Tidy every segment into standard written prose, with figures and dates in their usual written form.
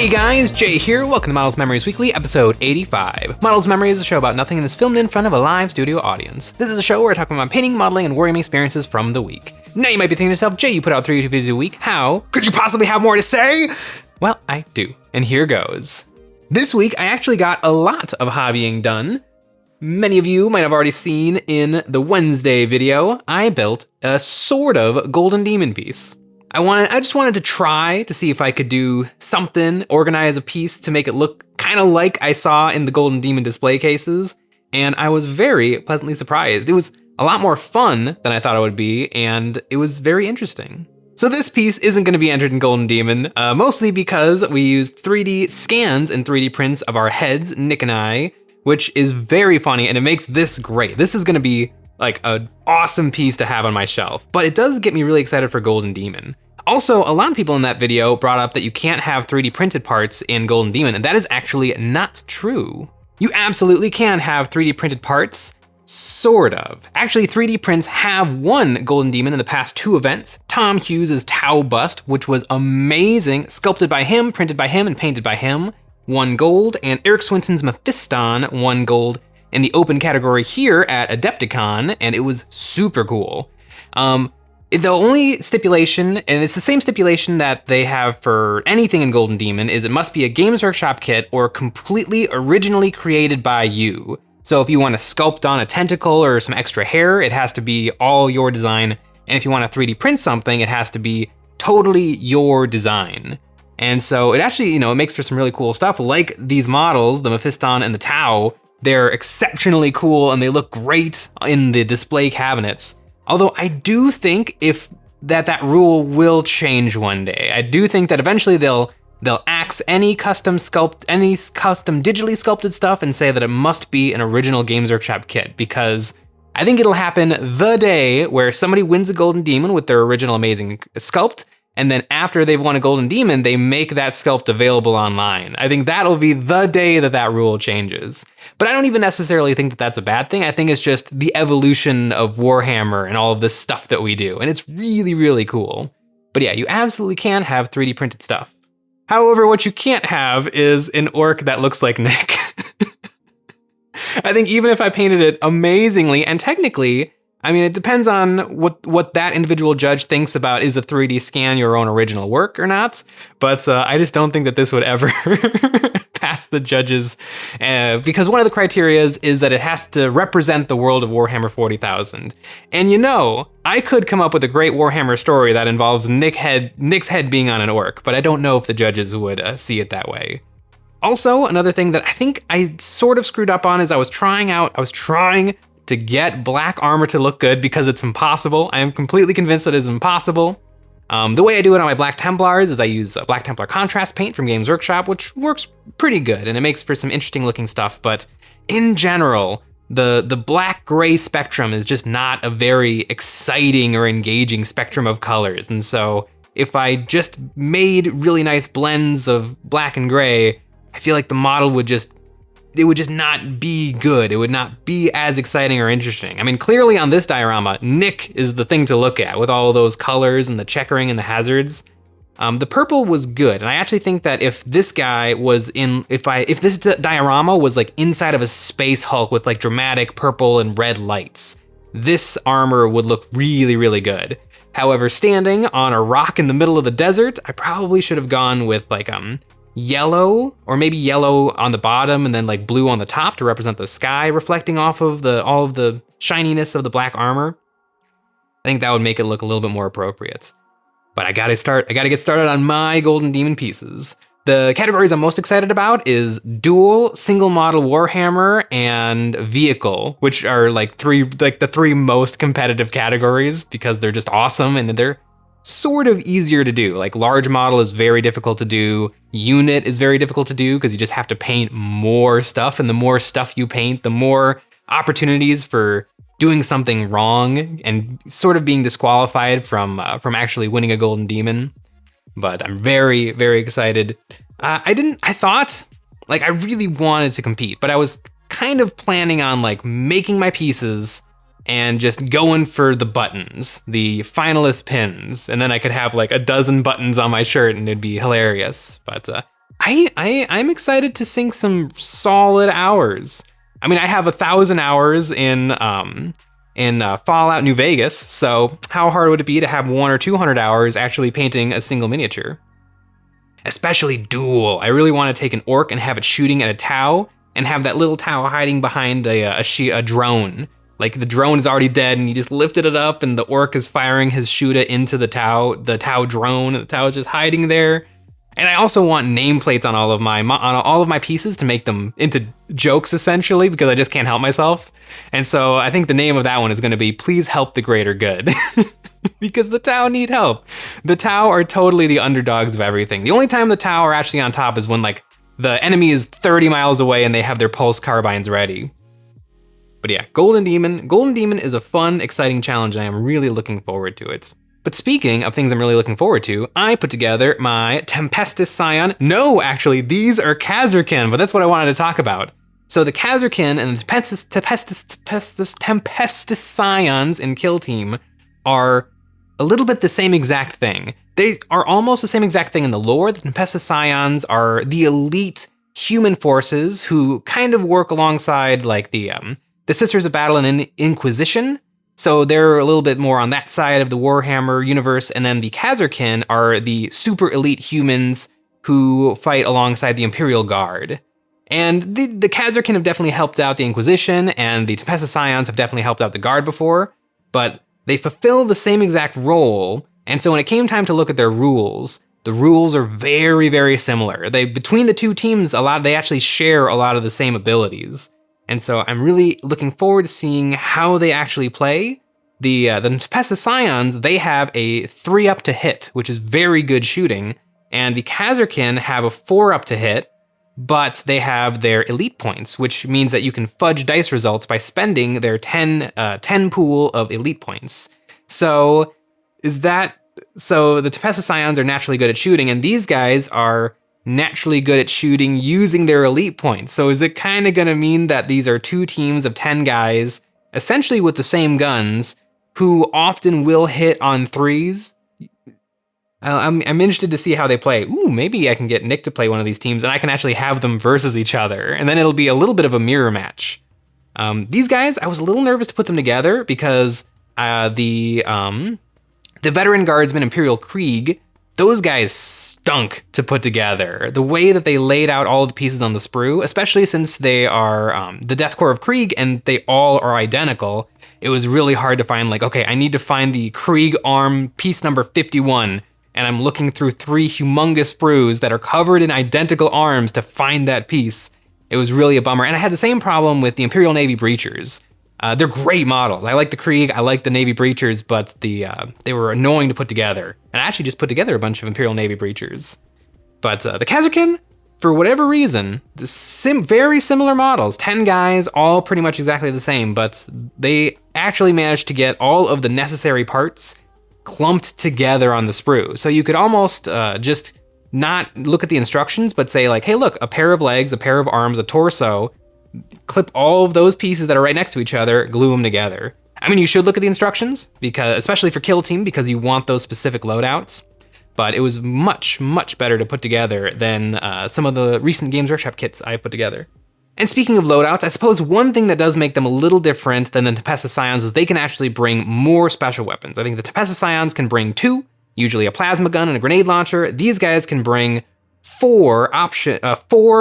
Hey guys, Jay here. Welcome to Models Memories Weekly, episode 85. Models Memory is a show about nothing and is filmed in front of a live studio audience. This is a show where we're talking about painting, modeling, and wargaming experiences from the week. Now you might be thinking to yourself, Jay, you put out 3 YouTube videos a week. How could you possibly have more to say? Well, I do, and here goes. This week, I actually got a lot of hobbying done. Many of you might have already seen in the Wednesday video, I built a sort of golden demon piece. I just wanted to try to see if I could do something, organize a piece to make it look kind of like I saw in the Golden Demon display cases, and I was very pleasantly surprised. It was a lot more fun than I thought it would be, and it was very interesting. So this piece isn't going to be entered in Golden Demon, mostly because we used 3D scans and 3D prints of our heads, Nick and I, which is very funny, and it makes this great. This is going to be like an awesome piece to have on my shelf, but it does get me really excited for Golden Demon. Also, a lot of people in that video brought up that you can't have 3D printed parts in Golden Demon, and that is actually not true. You absolutely can have 3D printed parts, sort of. Actually, 3D prints have won Golden Demon in the past 2 events. Tom Hughes' Tau bust, which was amazing, sculpted by him, printed by him, and painted by him, won gold, and Eric Swinson's Mephiston won gold in the open category here at Adepticon, and it was super cool. The only stipulation, and it's the same stipulation that they have for anything in Golden Demon, is it must be a Games Workshop kit or completely originally created by you. So if you want to sculpt on a tentacle or some extra hair, it has to be all your design. And if you want to 3D print something, it has to be totally your design. And so it actually, it makes for some really cool stuff. Like these models, the Mephiston and the Tau, they're exceptionally cool and they look great in the display cabinets. Although I do think that rule will change one day. I do think that eventually they'll axe any custom digitally sculpted stuff and say that it must be an original Games Workshop kit, because I think it'll happen the day where somebody wins a Golden Demon with their original amazing sculpt, and then after they've won a Golden Demon, they make that sculpt available online. I think that'll be the day that rule changes. But I don't even necessarily think that that's a bad thing. I think it's just the evolution of Warhammer and all of this stuff that we do. And it's really, really cool. But yeah, you absolutely can have 3D printed stuff. However, what you can't have is an orc that looks like Nick. I think even if I painted it amazingly, and technically, it depends on what that individual judge thinks about is a 3D scan your own original work or not. But I just don't think that this would ever pass the judges, because one of the criteria is that it has to represent the world of Warhammer 40,000. And I could come up with a great Warhammer story that involves Nick's head being on an orc, but I don't know if the judges would see it that way. Also, another thing that I think I sort of screwed up on is I was trying to get black armor to look good, because it's impossible. I am completely convinced that it's impossible. The way I do it on my Black Templars is I use a Black Templar contrast paint from Games Workshop, which works pretty good, and it makes for some interesting looking stuff, but in general, the black-gray spectrum is just not a very exciting or engaging spectrum of colors, and so if I just made really nice blends of black and gray, I feel like the model would just not be good. It would not be as exciting or interesting. Clearly on this diorama, Nick is the thing to look at with all of those colors and the checkering and the hazards. The purple was good, and I actually think that if this guy was if this diorama was like inside of a space Hulk with like dramatic purple and red lights, this armor would look really, really good. However, standing on a rock in the middle of the desert, I probably should have gone with like yellow, or maybe yellow on the bottom and then like blue on the top to represent the sky reflecting off of all of the shininess of the black armor. I think that would make it look a little bit more appropriate. But I gotta get started on my Golden Demon pieces. The categories I'm most excited about is dual, single model Warhammer, and vehicle, which are the 3 most competitive categories because they're just awesome and they're sort of easier to do. Like large model is very difficult to do. Unit is very difficult to do because you just have to paint more stuff, and the more stuff you paint, the more opportunities for doing something wrong and sort of being disqualified from actually winning a Golden Demon. But I'm very, very excited. I really wanted to compete, but I was kind of planning on like making my pieces and just going for the buttons, the finalist pins, and then I could have like a dozen buttons on my shirt and it'd be hilarious. But I'm excited to sink some solid hours. I mean, I have 1,000 hours in Fallout New Vegas, so how hard would it be to have 100 or 200 hours actually painting a single miniature? Especially duel. I really want to take an orc and have it shooting at a Tau, and have that little Tau hiding behind a drone. Like the drone is already dead, and you just lifted it up, and the orc is firing his Shuda into the Tau drone, and the Tau is just hiding there. And I also want nameplates on all of my pieces to make them into jokes, essentially, because I just can't help myself. And so I think the name of that one is going to be "Please Help the Greater Good," because the Tau need help. The Tau are totally the underdogs of everything. The only time the Tau are actually on top is when like the enemy is 30 miles away and they have their pulse carbines ready. But yeah, Golden Demon. Golden Demon is a fun, exciting challenge, and I am really looking forward to it. But speaking of things I'm really looking forward to, I put together my Tempestus Scion. No, actually, these are Khazarkin, but that's what I wanted to talk about. So the Khazarkin and the Tempestus Scions in Kill Team are a little bit the same exact thing. They are almost the same exact thing in the lore. The Tempestus Scions are the elite human forces who kind of work alongside like the Sisters of Battle and the Inquisition. So they're a little bit more on that side of the Warhammer universe, and then the Khazarkin are the super elite humans who fight alongside the Imperial Guard. And the Khazarkin have definitely helped out the Inquisition, and the Tempestus Scions have definitely helped out the Guard before, but they fulfill the same exact role, and so when it came time to look at their rules, the rules are very, very similar. Between the two teams, they actually share a lot of the same abilities. And so I'm really looking forward to seeing how they actually play. The Tempestus Scions, they have a 3-up to hit, which is very good shooting, and the Khazarkin have a 4-up to hit, but they have their elite points, which means that you can fudge dice results by spending their 10 pool of elite points. So the Tempestus Scions are naturally good at shooting, and these guys are naturally good at shooting using their elite points. So is it kind of going to mean that these are two teams of 10 guys, essentially with the same guns, who often will hit on 3s? I'm interested to see how they play. Ooh, maybe I can get Nick to play one of these teams and I can actually have them versus each other. And then it'll be a little bit of a mirror match. These guys, I was a little nervous to put them together because the Veteran Guardsman Imperial Krieg, those guys stunk to put together. The way that they laid out all the pieces on the sprue, especially since they are the Death Corps of Krieg and they all are identical, it was really hard to find like, okay, I need to find the Krieg arm piece number 51, and I'm looking through 3 humongous sprues that are covered in identical arms to find that piece. It was really a bummer. And I had the same problem with the Imperial Navy Breachers. They're great models. I like the Krieg, I like the Navy Breachers, but they were annoying to put together. And I actually just put together a bunch of Imperial Navy Breachers. But the Khazarkin, for whatever reason, very similar models, 10 guys, all pretty much exactly the same, but they actually managed to get all of the necessary parts clumped together on the sprue. So you could almost just not look at the instructions, but say like, hey, look, a pair of legs, a pair of arms, a torso, clip all of those pieces that are right next to each other, glue them together. I mean, you should look at the instructions, because especially for Kill Team, because you want those specific loadouts. But it was much, much better to put together than some of the recent Games Workshop kits I put together. And speaking of loadouts, I suppose one thing that does make them a little different than the Tempestus Scions is they can actually bring more special weapons. I think the Tempestus Scions can bring 2, usually a plasma gun and a grenade launcher. These guys can bring 4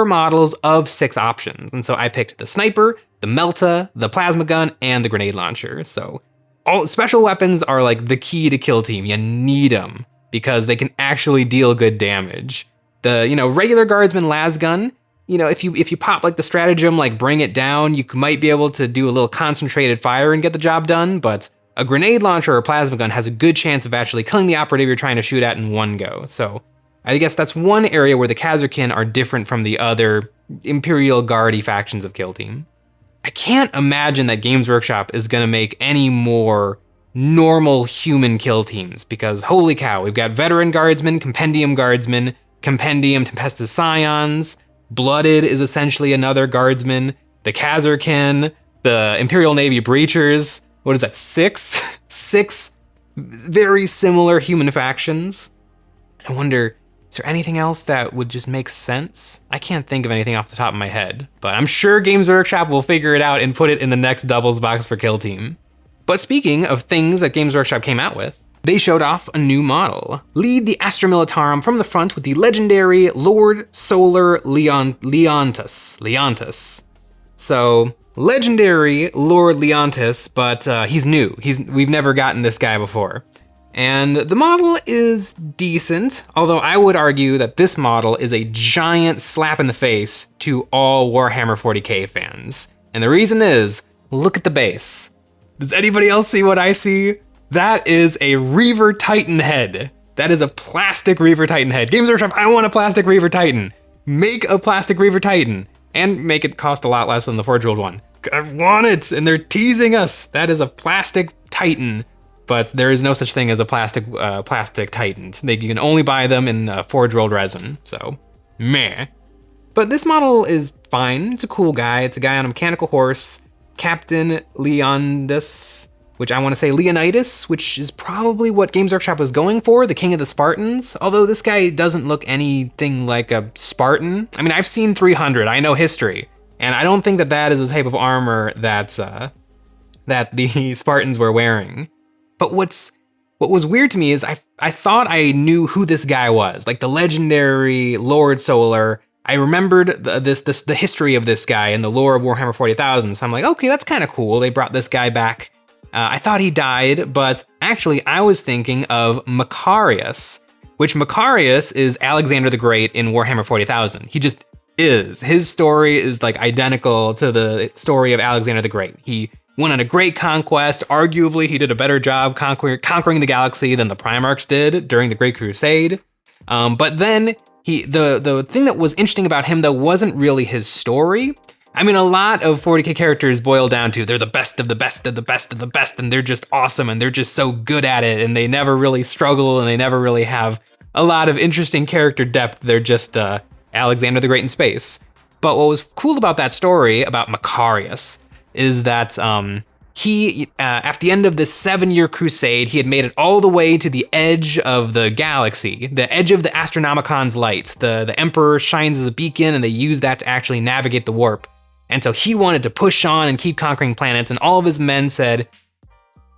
models of 6 options. And so I picked the sniper, the melta, the plasma gun, and the grenade launcher. So all special weapons are like the key to Kill Team. You need them because they can actually deal good damage. The regular guardsman las gun, if you pop like the stratagem, like bring it down, you might be able to do a little concentrated fire and get the job done. But a grenade launcher or a plasma gun has a good chance of actually killing the operative you're trying to shoot at in one go. So I guess that's one area where the Khazarkin are different from the other Imperial Guard-y factions of Kill Team. I can't imagine that Games Workshop is going to make any more normal human kill teams, because holy cow, we've got Veteran Guardsmen, Compendium Guardsmen, Compendium Tempestus Scions, Blooded is essentially another Guardsman, the Khazarkin, the Imperial Navy Breachers, what is that, 6? 6 very similar human factions. I wonder, Is there anything else that would just make sense? I can't think of anything off the top of my head, but I'm sure Games Workshop will figure it out and put it in the next doubles box for Kill Team. But speaking of things that Games Workshop came out with, they showed off a new model. Lead the Astra Militarum from the front with the legendary Lord Solar Leontus. So, legendary Lord Leontus, but he's new. We've never gotten this guy before. And the model is decent, although I would argue that this model is a giant slap in the face to all Warhammer 40k fans. And the reason is, look at the base. Does anybody else see what I see? That is a Reaver Titan head. That is a plastic Reaver Titan head. Games Workshop, I want a plastic Reaver Titan. Make a plastic Reaver Titan. And make it cost a lot less than the Forge World one. I want it, and they're teasing us. That is a plastic Titan. But there is no such thing as a plastic Titan. You can only buy them in Forge World resin, so meh. But this model is fine. It's a cool guy. It's a guy on a mechanical horse, Captain Leonidas, which I want to say Leonidas, which is probably what Games Workshop was going for, the King of the Spartans. Although this guy doesn't look anything like a Spartan. I mean, I've seen 300. I know history, and I don't think that is the type of armor that the Spartans were wearing. But what was weird to me is I thought I knew who this guy was, like the legendary Lord Solar. I remembered the history of this guy and the lore of Warhammer 40,000. So I'm like, okay, that's kind of cool. They brought this guy back. I thought he died, but actually I was thinking of Macarius, which Macarius is Alexander the Great in Warhammer 40,000. He just is. His story is like identical to the story of Alexander the Great. He went on a great conquest. Arguably, he did a better job conquering the galaxy than the Primarchs did during the Great Crusade. But then the thing that was interesting about him, though, wasn't really his story. I mean, a lot of 40k characters boil down to they're the best of the best of the best of the best, and they're just awesome, and they're just so good at it, and they never really struggle, and they never really have a lot of interesting character depth. They're just Alexander the Great in space. But what was cool about that story, about Macarius, is that he, at the end of this 7-year crusade, he had made it all the way to the edge of the galaxy, the edge of the Astronomicon's light. The Emperor shines as a beacon, and they use that to actually navigate the warp. And so he wanted to push on and keep conquering planets, and all of his men said,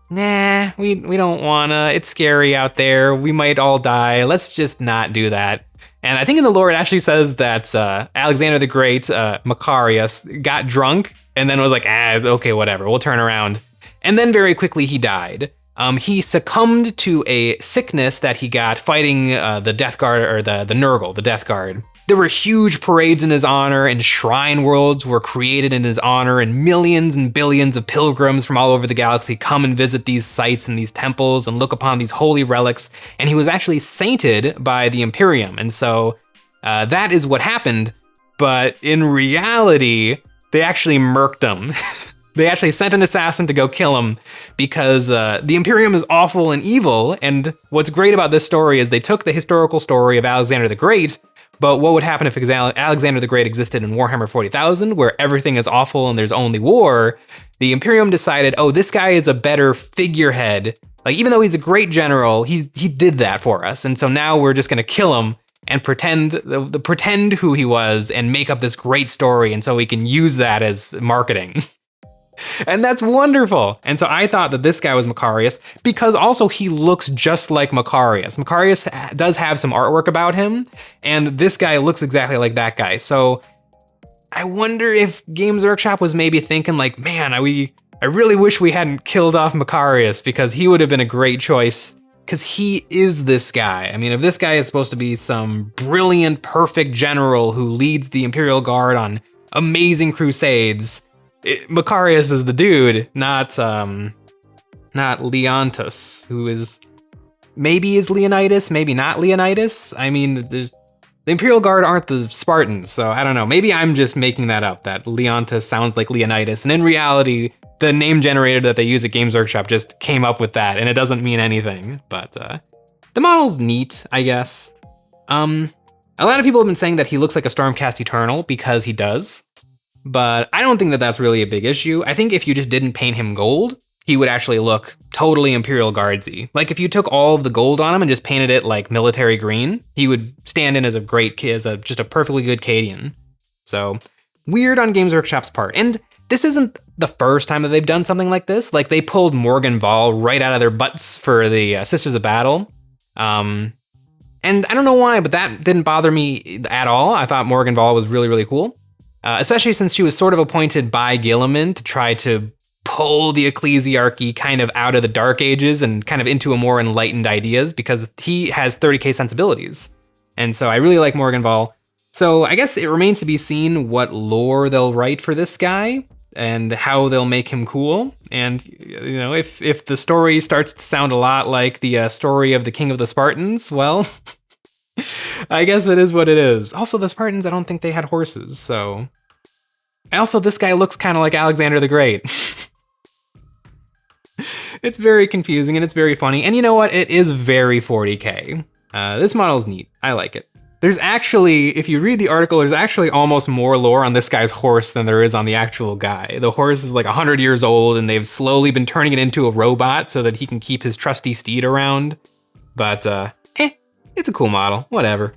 nah, we don't wanna, it's scary out there, we might all die, let's just not do that. And I think in the lore it actually says that Alexander the Great, Macarius, got drunk and then was like, okay, whatever, we'll turn around. And then very quickly he died. He succumbed to a sickness that he got fighting the Death Guard, or the Nurgle, the Death Guard. There were huge parades in his honor, and shrine worlds were created in his honor, and millions and billions of pilgrims from all over the galaxy come and visit these sites and these temples and look upon these holy relics. And he was actually sainted by the Imperium. And so that is what happened. But in reality, they actually murked him. They actually sent an assassin to go kill him because the Imperium is awful and evil. And what's great about this story is they took the historical story of Alexander the Great, but what would happen if Alexander the Great existed in Warhammer 40,000, where everything is awful and there's only war? The Imperium decided, oh, this guy is a better figurehead. Like, even though he's a great general, he did that for us. And so now we're just going to kill him and pretend who he was and make up this great story. And so we can use that as marketing. And that's wonderful. And so I thought that this guy was Macarius because also he looks just like Macarius. Macarius does have some artwork about him, and this guy looks exactly like that guy. So I wonder if Games Workshop was maybe thinking like, man, I really wish we hadn't killed off Macarius because he would have been a great choice because he is this guy. I mean, if this guy is supposed to be some brilliant, perfect general who leads the Imperial Guard on amazing crusades, Macarius is the dude, not Leontus, who is Leonidas, maybe not Leonidas. I mean, the Imperial Guard aren't the Spartans, so I don't know. Maybe I'm just making that up, that Leontus sounds like Leonidas, and in reality, the name generator that they use at Games Workshop just came up with that, and it doesn't mean anything. But the model's neat, I guess. A lot of people have been saying that he looks like a Stormcast Eternal because he does. But I don't think that that's really a big issue. I think if you just didn't paint him gold, he would actually look totally Imperial Guardsy. Like if you took all of the gold on him and just painted it like military green, he would stand in as a great kid, just a perfectly good Cadian. So weird on Games Workshop's part. And this isn't the first time that they've done something like this. Like they pulled Morgan Val right out of their butts for the Sisters of Battle. And I don't know why, but that didn't bother me at all. I thought Morgan Val was really, really cool. Especially since she was sort of appointed by Guilliman to try to pull the ecclesiarchy kind of out of the Dark Ages and kind of into a more enlightened ideas, because he has 30k sensibilities. And so I really like Morgan Val. So I guess it remains to be seen what lore they'll write for this guy and how they'll make him cool. And, you know, if the story starts to sound a lot like the story of the King of the Spartans, well, I guess it is what it is. Also, the Spartans, I don't think they had horses, so... Also, this guy looks kind of like Alexander the Great. It's very confusing and it's very funny. And you know what? It is very 40k. This model's neat. I like it. There's actually, if you read the article, there's actually almost more lore on this guy's horse than there is on the actual guy. The horse is like 100 years old and they've slowly been turning it into a robot so that he can keep his trusty steed around. But, it's a cool model. Whatever.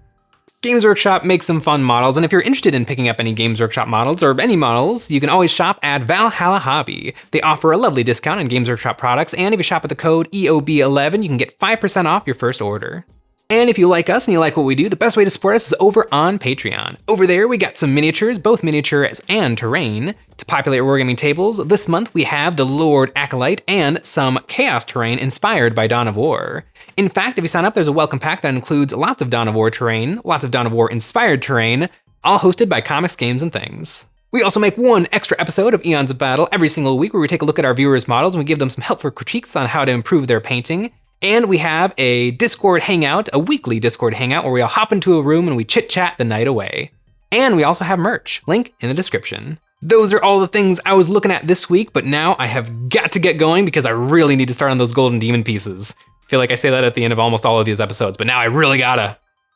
Games Workshop makes some fun models, and if you're interested in picking up any Games Workshop models or any models, you can always shop at Valhalla Hobby. They offer a lovely discount on Games Workshop products, and if you shop with the code EOB11, you can get 5% off your first order. And if you like us and you like what we do, the best way to support us is over on Patreon. Over there, we got some miniatures, both miniatures and terrain. To populate wargaming tables, this month we have the Lord Acolyte and some Chaos terrain inspired by Dawn of War. In fact, if you sign up, there's a welcome pack that includes lots of Dawn of War terrain, lots of Dawn of War inspired terrain, all hosted by comics, games, and things. We also make one extra episode of Eons of Battle every single week where we take a look at our viewers' models and we give them some helpful critiques on how to improve their painting. And we have a Discord hangout, a weekly Discord hangout, where we all hop into a room and we chit-chat the night away. And we also have merch, link in the description. Those are all the things I was looking at this week, but now I have got to get going because I really need to start on those Golden Demon pieces. I feel like I say that at the end of almost all of these episodes, but now I really gotta.